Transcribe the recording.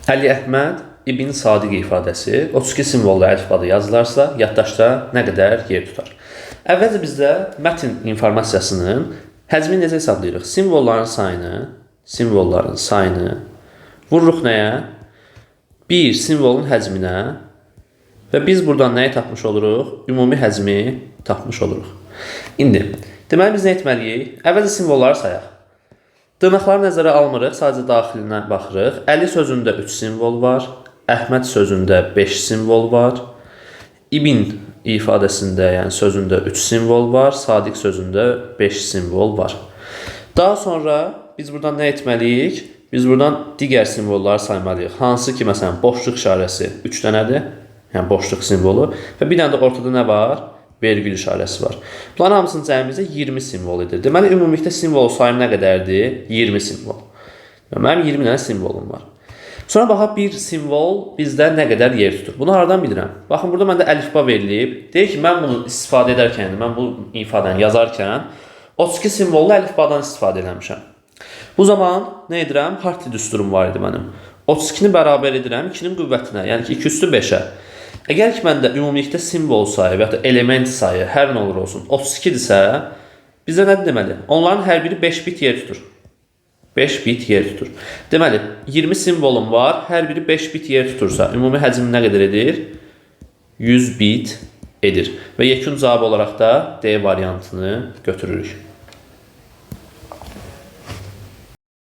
Əli Əhməd İbn Sadiq ifadəsi 32 simvollu əlifbada yazılarsa, yaddaşda nə qədər yer tutar? Əvvəlcə bizdə mətn informasiyasının həcmini necə hesablayırıq? Simvolların sayını vururuq nəyə? Bir simvolun həcminə və biz buradan nəyi tapmış oluruq? Ümumi həcmi tapmış oluruq. İndi, deməli biz nə etməliyik? Əvvəlcə simvolları sayaq. Dırnaqları nəzərə almırıq, sadəcə daxilinə baxırıq. Əli sözündə 3 simvol var, Əhməd sözündə 5 simvol var, İbn ifadəsində, yəni sözündə 3 simvol var, Sadiq sözündə 5 simvol var. Daha sonra biz buradan nə etməliyik? Biz buradan digər simvolları saymalıyıq. Hansı ki, məsələn, boşluq işarəsi 3 dənədir, yəni boşluq simvolu və bir dənə də ortada nə var? Vergül işarəsi var. Bunların hamısının cəmimizdə 20 simvol edir. Deməli, ümumilikdə simvol sayım nə qədərdir? 20 simvol. Mənim 20 dənə simvolum var. Sonra baxaq, bir simvol bizdə nə qədər yer tutur. Bunu haradan bilirəm? Baxın, burada məndə əlifba verilib. Deyir ki, mən bunu istifadə edərkən, mən bu ifadəni yazarkən 32 simvollu əlifbadan istifadə eləmişəm. Bu zaman nə edirəm? Hartli düsturum var idi mənim. 32-ni bərabər edirəm 2-nin qüvvətinə, yəni ki, 2 üstü 5-ə. Əgər ki, məndə ümumilikdə simvol sayı və ya da element sayı hər nə olur olsun 32-dirsə, bizə nə deməli? Onların hər biri 5 bit yer tutur. 5 bit yer tutur. Deməli, 20 simvolum var, hər biri 5 bit yer tutursa, ümumi həcm nə qədər edir? 100 bit edir. Və yekun cavab olaraq da D variantını götürürük.